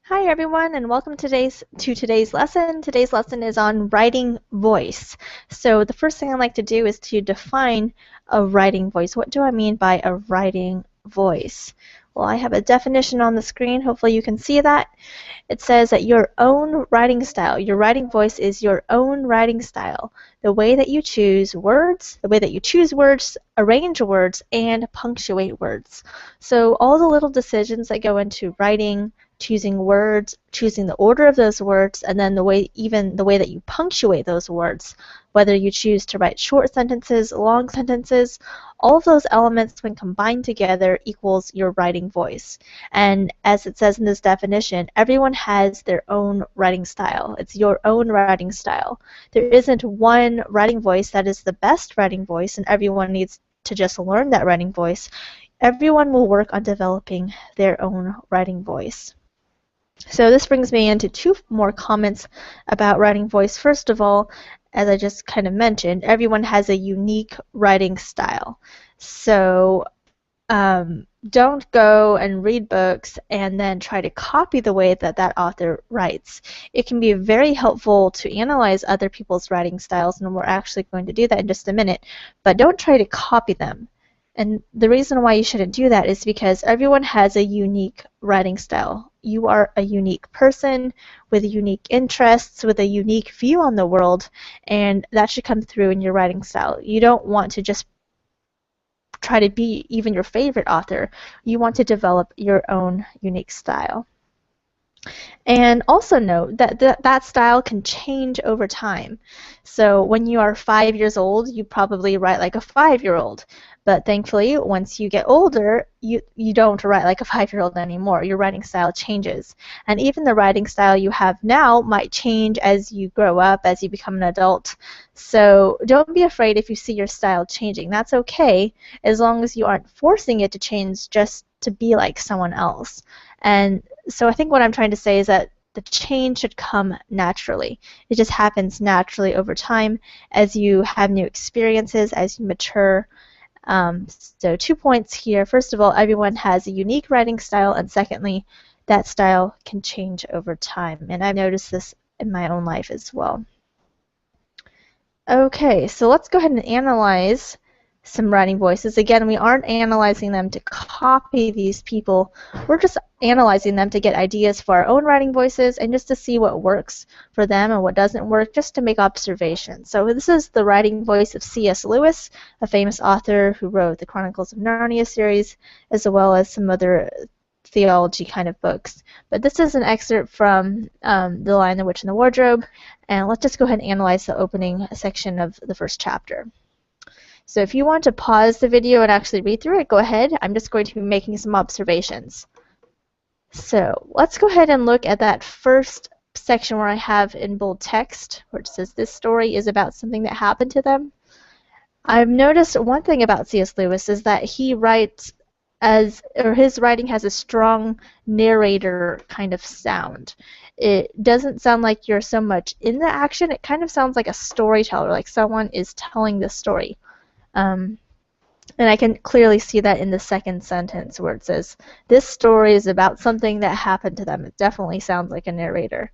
Hi everyone, and welcome to today's lesson. Today's lesson is on writing voice. So the first thing I'd like to do is to define a writing voice. What do I mean by a writing voice? Well, I have a definition on the screen. Hopefully you can see that. It says that your own writing style, your writing voice is your own writing style. The way that you choose words, arrange words, and punctuate words. So all the little decisions that go into writing, choosing words, choosing the order of those words, and then even the way that you punctuate those words, whether you choose to write short sentences, long sentences, all of those elements when combined together equals your writing voice. And as it says in this definition, everyone has their own writing style. It's your own writing style. There isn't one writing voice that is the best writing voice and everyone needs to just learn that writing voice. Everyone will work on developing their own writing voice. So this brings me into two more comments about writing voice. First of all, as I just kind of mentioned, everyone has a unique writing style. So don't go and read books and then try to copy the way that that author writes. It can be very helpful to analyze other people's writing styles, and we're actually going to do that in just a minute, but don't try to copy them. And the reason why you shouldn't do that is because everyone has a unique writing style. You are a unique person with unique interests, with a unique view on the world, and that should come through in your writing style. You don't want to just try to be even your favorite author. You want to develop your own unique style. And also note that that style can change over time. So when you are 5 years old, you probably write like a 5-year-old. But thankfully, once you get older, you don't write like a 5-year-old anymore. Your writing style changes. And even the writing style you have now might change as you grow up, as you become an adult. So don't be afraid if you see your style changing. That's okay, as long as you aren't forcing it to change just to be like someone else. And so I think what I'm trying to say is that the change should come naturally. It just happens naturally over time as you have new experiences, as you mature. So 2 points here. First of all, everyone has a unique writing style, and secondly, that style can change over time. And I've noticed this in my own life as well. Okay, so let's go ahead and analyze some writing voices. Again, we aren't analyzing them to copy these people. We're just analyzing them to get ideas for our own writing voices and just to see what works for them and what doesn't work, just to make observations. So this is the writing voice of C.S. Lewis, a famous author who wrote the Chronicles of Narnia series, as well as some other theology kind of books. But this is an excerpt from The Lion, the Witch, and the Wardrobe, and let's just go ahead and analyze the opening section of the first chapter. So if you want to pause the video and actually read through it, go ahead. I'm just going to be making some observations. So let's go ahead and look at that first section where I have in bold text, where it says this story is about something that happened to them. I've noticed one thing about C.S. Lewis is that he writes his writing has a strong narrator kind of sound. It doesn't sound like you're so much in the action. It kind of sounds like a storyteller, like someone is telling the story. And I can clearly see that in the second sentence where it says, this story is about something that happened to them. It definitely sounds like a narrator.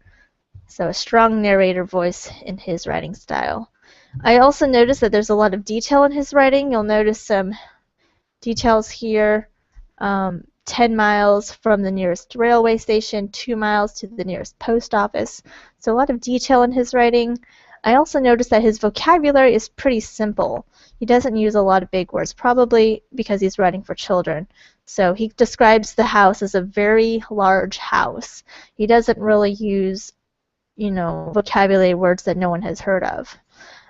So a strong narrator voice in his writing style. I also noticed that there's a lot of detail in his writing. You'll notice some details here. 10 miles from the nearest railway station, 2 miles to the nearest post office. So a lot of detail in his writing. I also noticed that his vocabulary is pretty simple. He doesn't use a lot of big words, probably because he's writing for children. So he describes the house as a very large house. He doesn't really use, vocabulary words that no one has heard of.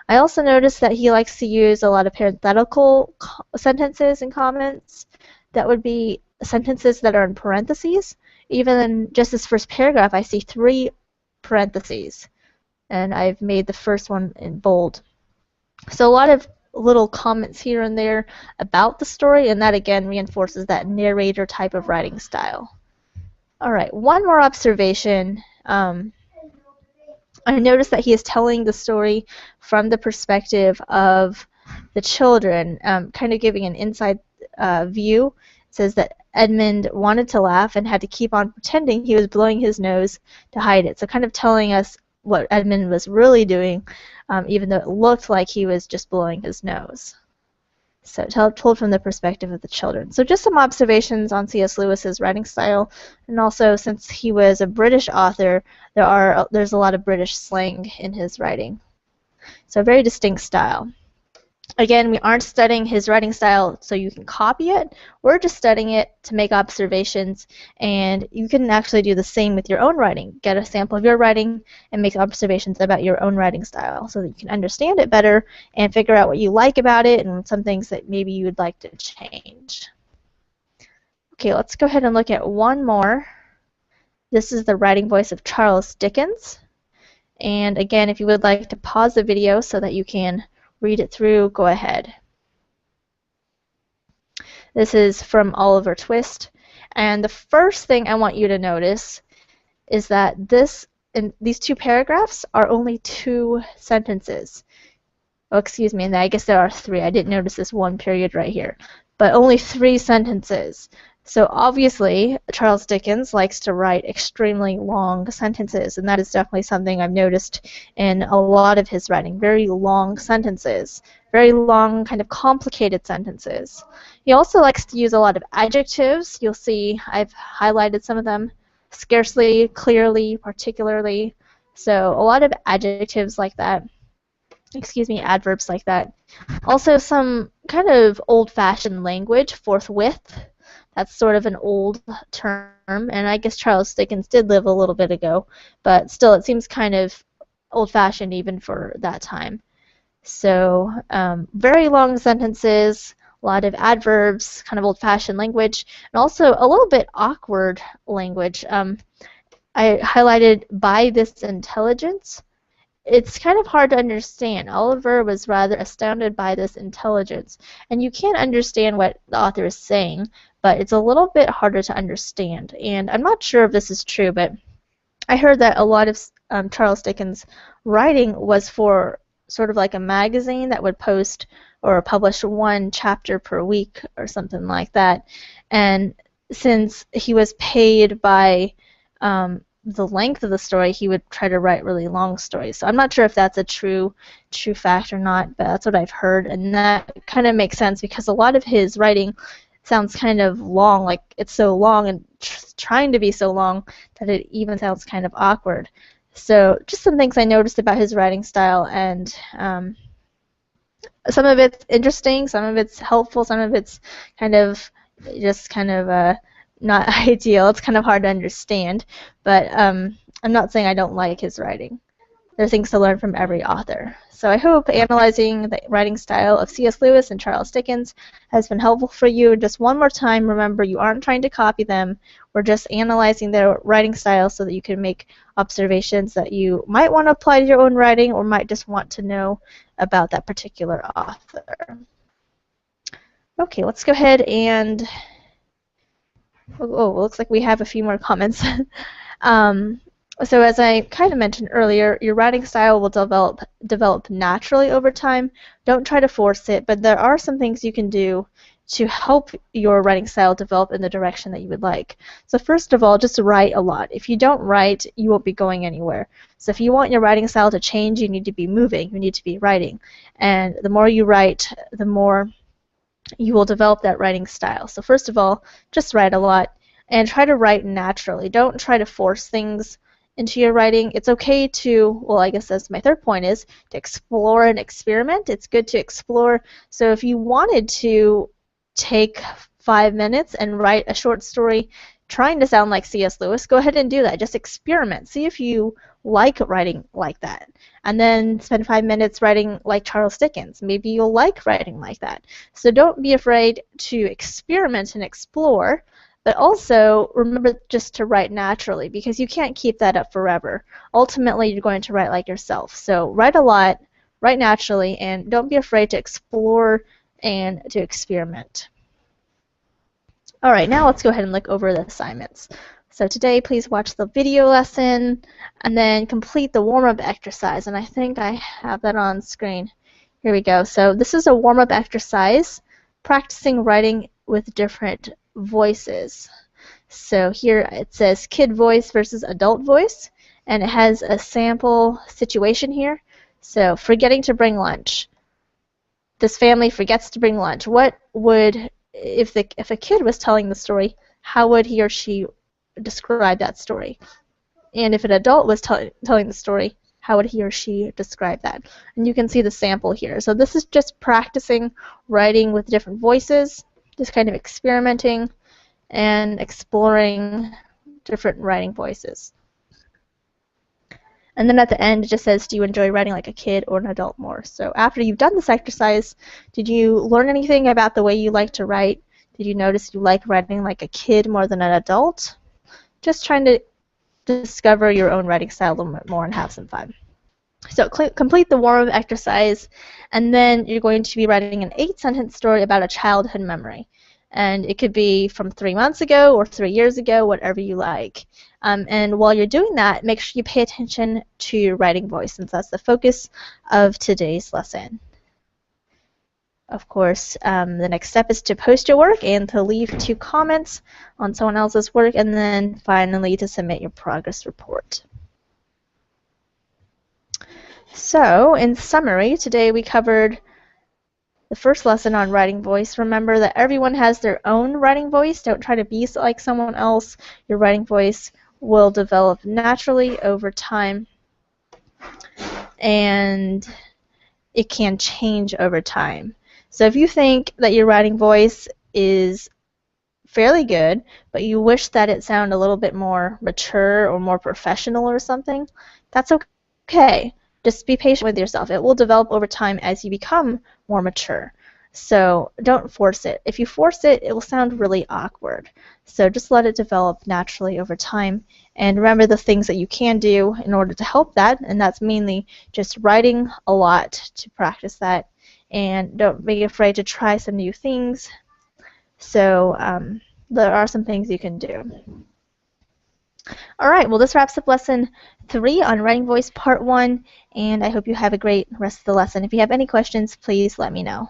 I also noticed that he likes to use a lot of parenthetical sentences and comments. That would be sentences that are in parentheses. Even in just this first paragraph, I see 3 parentheses. And I've made the first one in bold. So a lot of little comments here and there about the story, and that again reinforces that narrator type of writing style. All right, one more observation. I noticed that he is telling the story from the perspective of the children, kind of giving an inside view. It says that Edmund wanted to laugh and had to keep on pretending he was blowing his nose to hide it. So kind of telling us what Edmund was really doing, even though it looked like he was just blowing his nose. So told from the perspective of the children. So just some observations on C.S. Lewis's writing style, and also since he was a British author, there's a lot of British slang in his writing. So a very distinct style. Again, we aren't studying his writing style so you can copy it. We're just studying it to make observations, and you can actually do the same with your own writing. Get a sample of your writing and make observations about your own writing style so that you can understand it better and figure out what you like about it and some things that maybe you would like to change. Okay, let's go ahead and look at one more. This is the writing voice of Charles Dickens. And again, if you would like to pause the video so that you can read it through, go ahead. This is from Oliver Twist, and the first thing I want you to notice is that these two paragraphs are only 2 sentences. Oh, excuse me, and I guess there are 3. I didn't notice this one period right here, but only 3 sentences. So obviously, Charles Dickens likes to write extremely long sentences, and that is definitely something I've noticed in a lot of his writing. Very long sentences, very long, kind of complicated sentences. He also likes to use a lot of adjectives. You'll see I've highlighted some of them. Scarcely, clearly, particularly. So a lot of adjectives like that. Excuse me, adverbs like that. Also some kind of old-fashioned language, forthwith. That's sort of an old term, and I guess Charles Dickens did live a little bit ago, but still it seems kind of old-fashioned even for that time. So very long sentences, a lot of adverbs, kind of old-fashioned language, and also a little bit awkward language. I highlighted by this intelligence. It's kind of hard to understand. Oliver was rather astounded by this intelligence, and you can understand what the author is saying, but it's a little bit harder to understand. And I'm not sure if this is true, but I heard that a lot of Charles Dickens' writing was for sort of like a magazine that would post or publish 1 chapter per week or something like that. And since he was paid by the length of the story, he would try to write really long stories. So I'm not sure if that's a true fact or not, but that's what I've heard, and that kind of makes sense because a lot of his writing sounds kind of long, like it's so long and trying to be so long that it even sounds kind of awkward. So just some things I noticed about his writing style, and some of it's interesting, some of it's helpful, some of it's kind of just kind of not ideal. It's kind of hard to understand, but I'm not saying I don't like his writing. There are things to learn from every author. So I hope analyzing the writing style of C.S. Lewis and Charles Dickens has been helpful for you. Just one more time, remember, you aren't trying to copy them. We're just analyzing their writing style so that you can make observations that you might want to apply to your own writing or might just want to know about that particular author. Okay, let's go ahead and oh, looks like we have a few more comments. So as I kind of mentioned earlier, your writing style will develop naturally over time. Don't try to force it, but there are some things you can do to help your writing style develop in the direction that you would like. So first of all, just write a lot. If you don't write, you won't be going anywhere. So if you want your writing style to change, you need to be moving, you need to be writing. And the more you write, the more you will develop that writing style. So first of all, just write a lot and try to write naturally. Don't try to force things into your writing. It's okay to, well, I guess that's my third point, is to explore and experiment. It's good to explore. So if you wanted to take 5 minutes and write a short story trying to sound like C.S. Lewis, go ahead and do that. Just experiment. See if you like writing like that. And then spend 5 minutes writing like Charles Dickens. Maybe you'll like writing like that. So don't be afraid to experiment and explore, but also remember just to write naturally, because you can't keep that up forever. Ultimately, you're going to write like yourself. So write a lot, write naturally, and don't be afraid to explore and to experiment. All right, now let's go ahead and look over the assignments. So today, please watch the video lesson and then complete the warm-up exercise. And I think I have that on screen. Here we go. So this is a warm-up exercise, practicing writing with different voices. So here it says kid voice versus adult voice, and it has a sample situation here. So forgetting to bring lunch. This family forgets to bring lunch. What would, if a kid was telling the story, how would he or she describe that story? And if an adult was telling the story, how would he or she describe that? And you can see the sample here. So this is just practicing writing with different voices, just kind of experimenting and exploring different writing voices. And then at the end, it just says, do you enjoy writing like a kid or an adult more? So after you've done this exercise, did you learn anything about the way you like to write? Did you notice you like writing like a kid more than an adult? Just trying to discover your own writing style a little bit more and have some fun. So complete the warm-up exercise, and then you're going to be writing an 8-sentence story about a childhood memory. And it could be from 3 months ago or 3 years ago, whatever you like. And while you're doing that, make sure you pay attention to your writing voice, since that's the focus of today's lesson. Of course, the next step is to post your work and to leave 2 comments on someone else's work, and then finally to submit your progress report. So, in summary, today we covered the first lesson on writing voice. Remember that everyone has their own writing voice. Don't try to be like someone else. Your writing voice will develop naturally over time, and it can change over time. So if you think that your writing voice is fairly good, but you wish that it sounded a little bit more mature or more professional or something, that's okay. Just be patient with yourself. It will develop over time as you become more mature. So don't force it. If you force it, it will sound really awkward. So just let it develop naturally over time. And remember the things that you can do in order to help that, and that's mainly just writing a lot to practice that. And don't be afraid to try some new things. So there are some things you can do. All right, well, this wraps up lesson 3 on writing voice part 1, and I hope you have a great rest of the lesson. If you have any questions, please let me know.